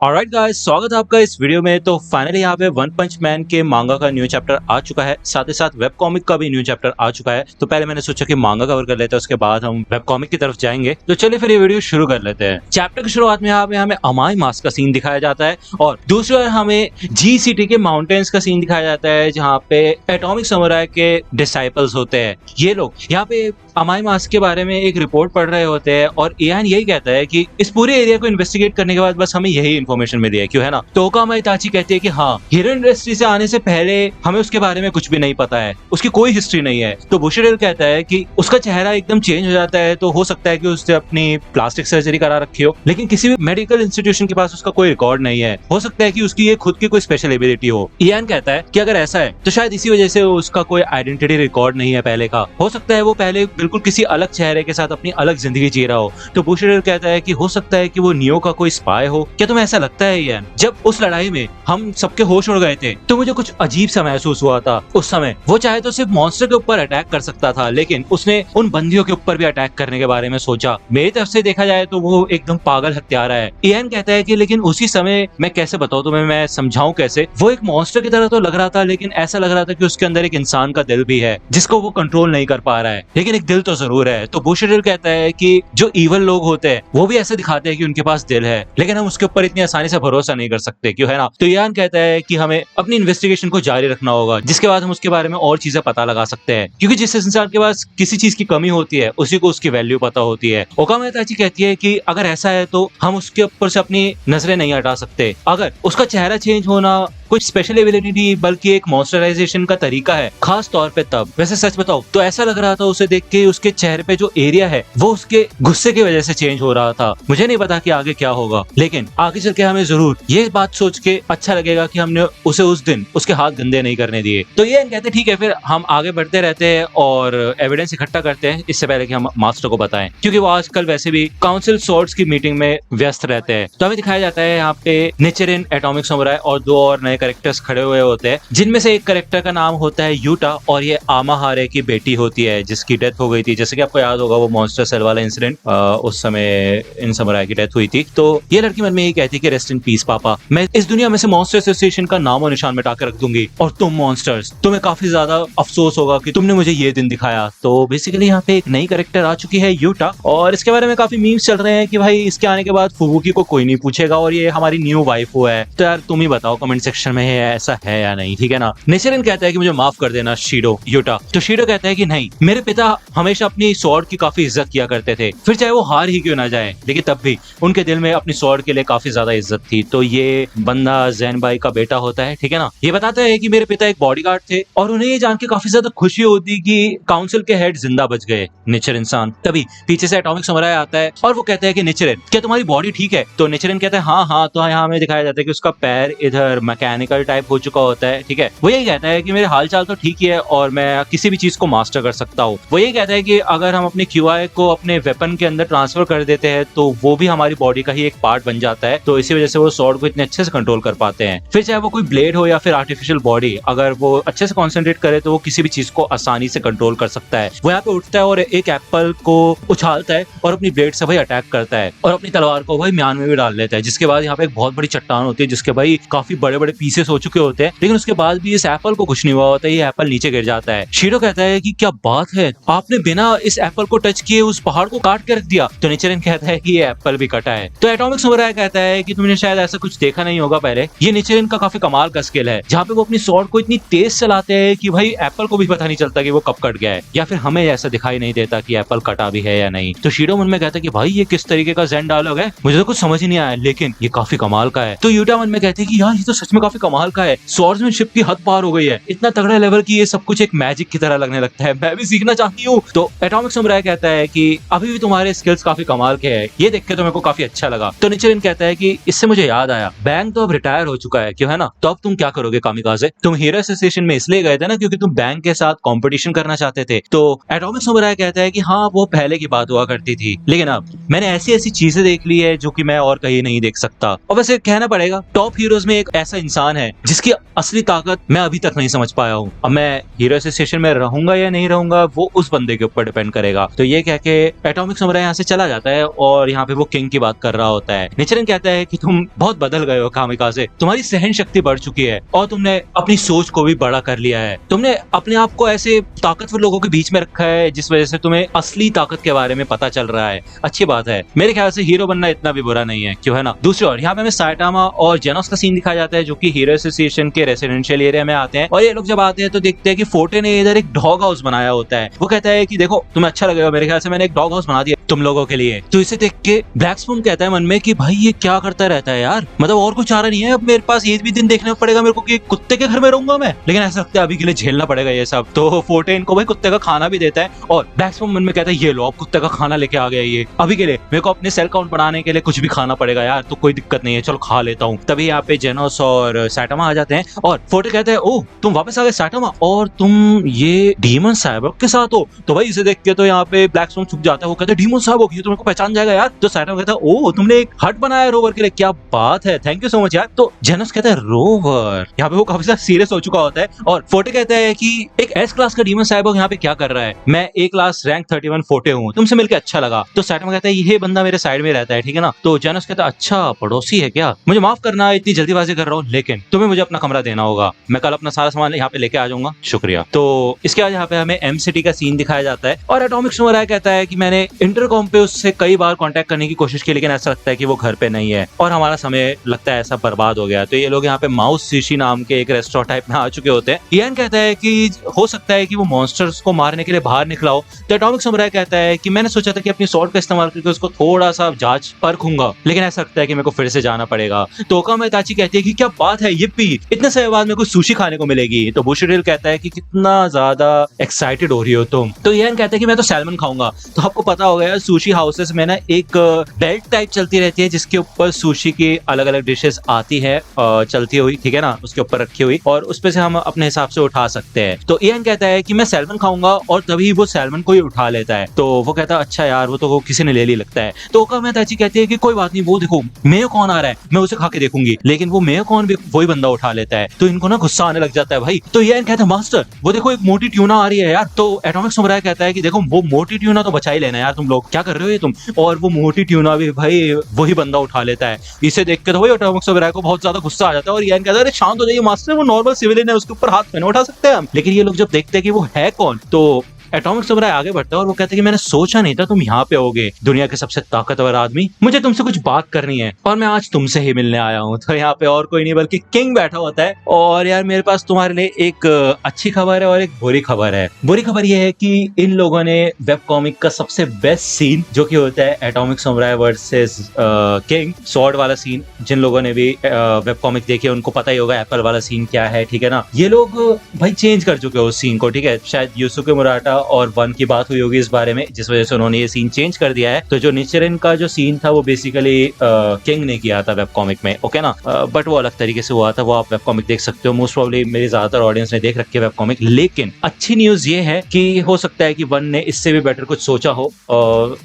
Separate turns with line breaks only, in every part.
Alright guys, स्वागत है आपका इस वीडियो में। तो फाइनली यहाँ पे वन पंच मैन के मांगा का न्यू चैप्टर आ चुका है, साथ ही साथ वेब कॉमिक का भी न्यू चैप्टर आ चुका है। तो पहले मैंने सोचा कि मांगा कवर कर लेते हैं, उसके बाद हम वेब कॉमिक की तरफ जाएंगे। तो चलिए फिर ये वीडियो शुरू कर लेते हैं। चैप्टर की शुरुआत में यहाँ पे हमें अमाई मास का सीन दिखाया जाता है और दूसरी ओर हमें जी सिटी के माउंटेन्स का सीन दिखाया जाता है, जहाँ पे एटॉमिक समुराई के डिसाइपल्स होते हैं। ये लोग यहाँ पे अमाई मास के बारे में एक रिपोर्ट पढ़ रहे होते हैं और एआन यही कहता है कि इस पूरे एरिया को इन्वेस्टिगेट करने के बाद बस हमें यही इन्फॉर्मेशन मिली है, क्यों है ना। तो ओकामा इताची कहती है कि हाँ, हीरो इंडस्ट्री से आने से पहले हमें उसके बारे में कुछ भी नहीं पता है, उसकी कोई हिस्ट्री नहीं है। तो बुशिरेल कहता है कि उसका चेहरा एकदम चेंज हो जाता है, तो हो सकता है कि उसने अपनी प्लास्टिक सर्जरी करा रखी हो, लेकिन किसी भी मेडिकल इंस्टीट्यूशन के पास उसका कोई रिकॉर्ड नहीं है। हो सकता है कि उसकी ये खुद की कोई स्पेशल एबिलिटी हो। इयान कहता है कि अगर ऐसा है तो शायद इसी वजह से उसका कोई आइडेंटिटी रिकॉर्ड नहीं है पहले का। हो सकता है वो पहले बिल्कुल किसी अलग चेहरे के साथ अपनी अलग जिंदगी जी रहा हो। तो बुशिरेल कहता है कि हो सकता है कि वो नियो का कोई स्पाई हो। क्या तुम्हें ऐसा लगता है इयान? जब उस लड़ाई में हम सबके होश उड़ गए थे तो मुझे कुछ अजीब सा महसूस हुआ था। उस समय वो चाहे तो सिर्फ मॉन्स्टर के ऊपर अटैक कर सकता था, लेकिन उसने उन बंदियों के ऊपर भी अटैक करने के बारे में सोचा। मेरी तरफ से देखा जाए तो वो एकदम पागल हत्यारा है। इयान कहता है कि लेकिन उसी समय मैं कैसे बताऊं तुम्हें, मैं समझाऊं कैसे। वो एक मॉन्स्टर की तरह तो लग रहा था, लेकिन ऐसा लग रहा था कि उसके अंदर एक इंसान का दिल भी है जिसको वो कंट्रोल नहीं कर पा रहा है, लेकिन एक दिल तो जरूर है। तो बुशिरेल कहता है कि जो इवल लोग होते हैं वो भी ऐसे दिखाते हैं कि उनके पास दिल है, लेकिन हम उसके ऊपर इतनी आसानी से भरोसा नहीं कर सकते, क्यों है ना। तो इयान कहता है कि हमें अपनी इन्वेस्टिगेशन को जारी रखना होगा, जिसके बाद हम उसके बारे में और चीजें पता लगा सकते हैं, क्योंकि जिस इंसान के पास किसी चीज की कमी होती है उसी को उसकी वैल्यू पता होती है। ओकामा इताची कहती है कि अगर ऐसा है तो हम उसके ऊपर से अपनी नजरें नहीं हटा सकते। अगर उसका चेहरा चेंज होना कुछ स्पेशल एबिलिटी नहीं बल्कि एक मॉन्स्टराइजेशन का तरीका है, खास तौर पे तब। वैसे सच बताओ तो ऐसा लग रहा था उसे देख के, उसके चेहरे पे जो एरिया है वो उसके गुस्से की वजह से चेंज हो रहा था। मुझे नहीं पता कि आगे क्या होगा, लेकिन आगे चल के हमें जरूर ये बात सोच के अच्छा लगेगा कि हमने उसे उस दिन उसके हाथ गंदे नहीं करने दिए। तो ये कहते ठीक है, फिर हम आगे बढ़ते रहते हैं और एविडेंस इकट्ठा करते हैं इससे पहले कि हम मास्टर को बताएं, क्योंकि वो आजकल वैसे भी काउंसिल सॉर्ड्स की मीटिंग में व्यस्त रहते हैं। तो हमें दिखाया जाता है यहाँ पे निचिरिन, एटॉमिक समुराई और दो और नए कैरेक्टर्स खड़े हुए होते हैं, जिनमें से एक कैरेक्टर का नाम होता है यूटा और ये आमाहारे की बेटी होती है जिसकी डेथ हो गई थी। जैसे कि आपको याद होगा वो मॉन्स्टर सेल वाला इंसिडेंट, उस समय इन समुराई की डेथ हुई थी। तो ये लड़की मन में यही कहती है कि रेस्ट इन पीस पापा, मैं इस दुनिया में से मॉन्स्टर एसोसिएशन का नामो निशान मिटा के रख दूंगी और तुम मॉन्स्टर्स, तुम्हें काफी ज्यादा अफसोस होगा कि तुमने मुझे ये दिन दिखाया। तो बेसिकली यहाँ पे एक नई कैरेक्टर आ चुकी है यूटा, और इसके बारे में काफी मीम्स चल रहे हैं कि भाई इसके आने के बाद फुबुकी को कोई नहीं पूछेगा और ये हमारी न्यू वाइफ है। तो यार तुम ही बताओ कमेंट सेक्शन में ऐसा है या नहीं, ठीक है ना। निचिरिन कहता है कि मुझे माफ कर देना शीडो यूटा। तो शीडो कहता है कि नहीं, मेरे पिता हमेशा अपनी स्वॉर्ड की काफी इज्जत किया करते थे, फिर चाहे वो हार ही क्यों ना जाए, लेकिन तब भी उनके दिल में अपनी स्वॉर्ड के लिए काफी ज्यादा इज्जत थी। तो ये बंदा जैन भाई का बेटा होता है, ठीक है ना। ये बताता है कि मेरे पिता एक बॉडीगार्ड थे और उन्हें ये जान के काफी ज्यादा खुशी होती कि काउंसिल के हेड जिंदा बच गए, निचिर इंसान। तभी पीछे से एटॉमिक समुराई आता है और वो कहता है कि निचिरिन, क्या तुम्हारी बॉडी ठीक है? तो निचिरिन कहता है हाँ हाँ। तो यहाँ हमें दिखाया जाता है कि उसका पैर इधर मैकेनिकल टाइप हो चुका होता है, ठीक है। वो यही कहता है कि मेरे हाल चाल तो ठीक ही है और मैं किसी भी चीज को मास्टर कर सकता हूँ। वो यही कहता है कि अगर हम अपने क्यूआई को अपने वेपन के अंदर ट्रांसफर कर देते हैं तो वो भी हमारी बॉडी का ही एक पार्ट बन जाता है, तो इसी वजह से वो स्वॉर्ड को इतने अच्छे से कंट्रोल कर पाते हैं। फिर चाहे वो कोई ब्लेड हो या फिर आर्टिफिशियल बॉडी, अगर वो अच्छे से कॉन्सेंट्रेट करे तो वो किसी भी चीज को आसानी से कंट्रोल कर सकता है। वो यहाँ पे उठता है और एक एप्पल को उछालता है और अपनी ब्लेड से भाई अटैक करता है और अपनी तलवार को भाई म्यान में भी डाल लेता है, जिसके बाद यहाँ पे एक बहुत बड़ी चट्टान होती है जिसके भाई काफी बड़े बड़े पीसेस हो चुके होते हैं, लेकिन उसके बाद भी इस एप्पल को कुछ नहीं हुआ होता है। ये एप्पल नीचे गिर जाता है। शीडो कहता है कि क्या बात है, आपने बिना इस एप्पल को टच किए उस पहाड़ को काट के रख दिया। तो निचिरिन कहता है कि ये एप्पल भी कटा है। तो एटॉमिक समुराई कहता है कि तुमने शायद ऐसा कुछ देखा नहीं होगा पहले, ये निचिरिन का काफी कमाल का स्किल है, जहाँ पे वो अपनी स्वॉर्ड को इतनी तेज चलाते हैं कि भाई एप्पल को भी पता नहीं चलता कि वो कब कट गया है, या फिर हमें ऐसा दिखाई नहीं देता कि एप्पल कटा भी है या नहीं। तो शीडो मन में कहता है कि भाई ये किस तरीके का ज़ेन डायलॉग है, मुझे तो कुछ समझ ही नहीं आया, लेकिन ये काफी कमाल का है। तो यूटा मन में कहते हैं कि यार ये तो सच में काफी कमाल का है, स्वॉर्ड्समैनशिप की हद पार हो गई है, इतना तगड़ा लेवल की ये सब कुछ एक मैजिक की तरह लगने लगता है, मैं भी सीखना चाहती हूँ। तो एटॉमिक समुराई कहता है कि अभी भी तुम्हारे स्किल्स काफी कमाल के हैं, ये देख के तो मेरे को काफी अच्छा लगा। तो निचिरिन कहता है कि इससे मुझे याद आया, बैंक तो अब रिटायर हो चुका है, क्यों है ना, तो अब तुम क्या करोगे कामिकाज़े? तुम हीरो एसोसिएशन में इसलिए गए थे ना क्योंकि तुम बैंक के साथ कंपटीशन करना चाहते थे। तो एटॉमिक समुराई कहता है कि हाँ वो पहले की बात हुआ करती थी, लेकिन अब मैंने ऐसी ऐसी चीजें देख ली है जो कि मैं और कहीं नहीं देख सकता। और वैसे कहना पड़ेगा टॉप हीरोज में एक ऐसा इंसान इंसान है जिसकी असली ताकत मैं अभी तक नहीं समझ पाया हूँ। अब मैं हीरो एसोसिएशन में रहूंगा या नहीं रहूंगा वो उस बंदे के ऊपर डिपेंड करेगा। तो ये कह के एटॉमिक समुराई यहाँ से चला जाता है और यहाँ पे वो किंग की बात कर रहा होता है। निचिरेन कहता है कि तुम बहुत बदल गए हो कामिकाज़े, तुम्हारी सहन शक्ति बढ़ चुकी है और तुमने अपनी सोच को भी बड़ा कर लिया है। तुमने अपने आप को ऐसे ताकतवर लोगों के बीच में रखा है जिस वजह से तुम्हें असली ताकत के बारे में पता चल रहा है। अच्छी बात है, मेरे ख्याल से हीरो बनना इतना भी बुरा नहीं है, क्यों है ना। दूसरी ओर यहाँ पे हमें साइटामा और जेनोस का सीन दिखाया जाता है जो कि हीरो एसोसिएशन के रेसिडेंशियल एरिया में आते हैं। और ये लोग जब आते हैं तो देखते हैं कि फोर्टे ने इधर एक डॉग हाउस बनाया होता है। वो कहता है कि देखो तुम्हें अच्छा लगेगा, मेरे ख्याल से मैंने एक डॉग हाउस बना दिया तुम लोगों के लिए। तो इसे देख के ब्लैक स्पून कहता है मन में कि भाई ये क्या करता रहता है यार, मतलब और कुछ चारा नहीं है अब मेरे पास, ये भी दिन देखना पड़ेगा मेरे को कि कुत्ते के घर में रहूंगा मैं। लेकिन ऐसा लगता है अभी के लिए झेलना पड़ेगा ये सब। तो फोर्टे इनको भाई कुत्ते का खाना भी देता है और ब्लैक स्पून मन में कहता है ये लो अब कुत्ते का खाना लेके आ गया ये, अभी के लिए मेरे को अपने सेल काउंट बढ़ाने के लिए कुछ भी खाना पड़ेगा यार, तो कोई दिक्कत नहीं है, चलो खा लेता हूँ। तभी यहाँ पे जेनोस और साइटामा आ जाते हैं और फोर्टे कहते हैं ओह तुम वापस आ गए साइटामा, और तुम ये डीमन साइबोर्ग के साथ हो। तो भाई इसे देख के तो यहाँ पे ब्लैक स्पून छुप जाता है। वो कहते हैं डीमन साइबोर्ग ये तुमको पहचान जाएगा यार। तो साइटामा कहता है ओह तुमने एक हट बनाया रोवर के लिए, क्या बात है, थैंक यू सो मच यार। तो जेनोस कहता है रोवर, यहाँ पे वो काफी ज्यादा सीरियस हो चुका होता है और फोर्टे कहता है कि एक एस क्लास का डीमन साइबोर्ग यहाँ पे क्या कर रहा है, मैं ए क्लास रैंक 31 फोर्टे हूँ, तुमसे मिलकर अच्छा लगा। तो साइटामा कहता है ये बंदा मेरे साइड में रहता है, ठीक है ना। तो जेनोस कहता है अच्छा पड़ोसी है क्या, मुझे माफ करना इतनी जल्दीबाजी कर रहा हूँ लेकिन तुम्हें मुझे अपना कमरा देना होगा, मैं कल अपना सारा सामान यहाँ पे लेके आ जाऊंगा, शुक्रिया। तो इसके बाद यहाँ पे हमें एम सिटी का सीन दिखाया जाता है और एटॉमिक समुराई कहता है कि मैंने इंटरकॉम पे उससे कई बार कांटेक्ट करने की कोशिश की लेकिन ऐसा लगता है कि वो घर पे नहीं है और हमारा समय लगता है ऐसा बर्बाद हो गया। तो ये लोग यहाँ पे माउस सुशी नाम के एक रेस्टोरेंट टाइप में आ चुके होते हैं। इयान कहता है कि हो सकता है कि वो मॉन्स्टर्स को मारने के लिए बाहर निकला हो। तो एटॉमिक समुराई कहता है कि मैंने सोचा था कि अपनी स्वॉर्ड का इस्तेमाल करके उसको थोड़ा सा जांच परखूंगा लेकिन ऐसा लगता है कि मेरे को फिर से जाना पड़ेगा। तो ओकामा इताची कहती है कि क्या बात है ये इतने समय बाद मेरे को सुशी खाने को मिलेगी। तो बुशिरेल कहता है कि कितना ज्यादा एक्साइटेड हो रही हो तुम। तो इयान कहता है कि मैं तो सैल्मन खाऊंगा। तो आपको पता होगा यार सुशी हाउसेस में ना एक बेल्ट टाइप चलती रहती है जिसके ऊपर सुशी की अलग अलग डिशेस आती है चलती हुई, ठीक है ना, उसके ऊपर रखी हुई और उस पे से हम अपने हिसाब से उठा सकते हैं। तो इयान कहता है कि मैं सैल्मन खाऊंगा और तभी वो सैल्मन को ही उठा लेता है। तो वो कहता है अच्छा यार वो तो किसी ने ले ली लगता है। तो ओकामा इताची कहती है कि कोई बात नहीं, वो देखो मेयो कौन आ रहा है, मैं उसे खा के देखूंगी। लेकिन वो मेयो कौन भी वही बंदा उठा लेता है। तो इनको ना गुस्सा आने लग जाता है भाई। तो इयान कहता है मास्टर वो देखो एक मोटी ट्यूना आ रही है यार। तो एटॉमिक समुराई कहता है कि देखो वो मोटी ट्यूना तो बचा ही लेना यार, तुम लोग क्या कर रहे हो ये तुम। और वो मोटी ट्यूना भी भाई वही बंदा उठा लेता है। इसे देख के तो भाई एटॉमिक समुराई को बहुत ज्यादा गुस्सा आ जाता है और इयान कहता है अरे शांत हो जाइए मास्टर, वो नॉर्मल सिविलियन है, उसके ऊपर हाथ नहीं उठा सकते हम। लेकिन ये लोग जब देखते हैं कि वो है कौन तो एटॉमिक समुराई आगे बढ़ता है और वो कहते हैं कि मैंने सोचा नहीं था तुम यहाँ पे होगे, दुनिया के सबसे ताकतवर आदमी, मुझे तुमसे कुछ बात करनी है और मैं आज तुमसे ही मिलने आया हूँ। तो यहाँ पे और कोई नहीं बल्कि किंग बैठा होता है और यार मेरे पास तुम्हारे लिए एक अच्छी खबर है और एक बुरी खबर है। बुरी खबर ये है कि इन लोगों ने वेब कॉमिक का सबसे बेस्ट सीन जो कि होता है atomic samurai versus king sword वाला सीन, जिन लोगों ने भी वेब कॉमिक देखी है उनको पता ही होगा एप्पल वाला सीन क्या है, ठीक है ना। ये लोग भाई चेंज कर चुके हैं उस सीन को, ठीक है। शायद यूसुके मुराटा और वन की बात हुई होगी इस बारे में जिस वजह से उन्होंने ये सीन चेंज कर दिया है। तो जो निचिरेन का जो सीन था वो बेसिकली किंग ने किया था वेब कॉमिक में, ओके ना, बट वो अलग तरीके से हुआ था, वो आप वेब कॉमिक देख सकते हो। मोस्ट प्रोबेबली मेरी ज्यादातर ऑडियंस ने देख रखी है वेब कॉमिक। लेकिन अच्छी न्यूज ये है कि हो सकता है कि वन ने इससे भी बेटर कुछ सोचा हो,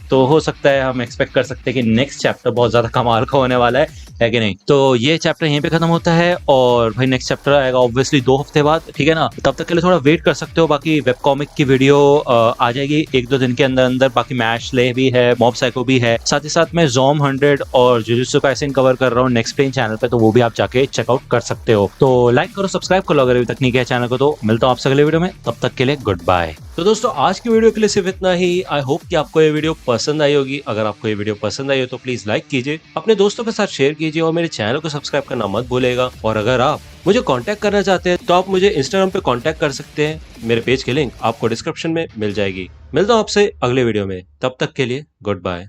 तो हो सकता है हम एक्सपेक्ट कर सकते हैं कि नेक्स्ट चैप्टर बहुत ज्यादा कमाल का होने वाला है कि नहीं। तो ये चैप्टर यहीं पे खत्म होता है और भाई नेक्स्ट चैप्टर आएगा ऑब्वियसली 2 हफ्ते बाद, ठीक है ना। तब तक के लिए थोड़ा वेट कर सकते हो। बाकी वेब कॉमिक की वीडियो आ जाएगी 1-2 दिन के अंदर अंदर। बाकी मैश ले भी है, मॉब साइको भी है, साथ ही साथ मैं ज़ोम 100 और जुजुत्सु काइसेन कवर कर रहा हूँ नेक्स्ट प्लेन चैनल पे, तो वो भी आप जाके चेकआउट कर सकते हो। तो लाइक करो, सब्सक्राइब कर लो अगर अभी तक नहीं किया चैनल को। तो मिलता हूँ आपसे अगले वीडियो में, तब तक के लिए गुड बाय।
तो दोस्तों आज की वीडियो के लिए सिर्फ इतना ही। आई होप कि आपको ये वीडियो पसंद आई होगी। अगर आपको ये वीडियो पसंद आई हो तो प्लीज लाइक कीजिए, अपने दोस्तों के साथ शेयर कीजिए और मेरे चैनल को सब्सक्राइब करना मत भूलिएगा। और अगर आप मुझे कांटेक्ट करना चाहते हैं तो आप मुझे इंस्टाग्राम पे कांटेक्ट कर सकते हैं, मेरे पेज की लिंक आपको डिस्क्रिप्शन में मिल जाएगी। मिलता हूँ आपसे अगले वीडियो में, तब तक के लिए गुड बाय।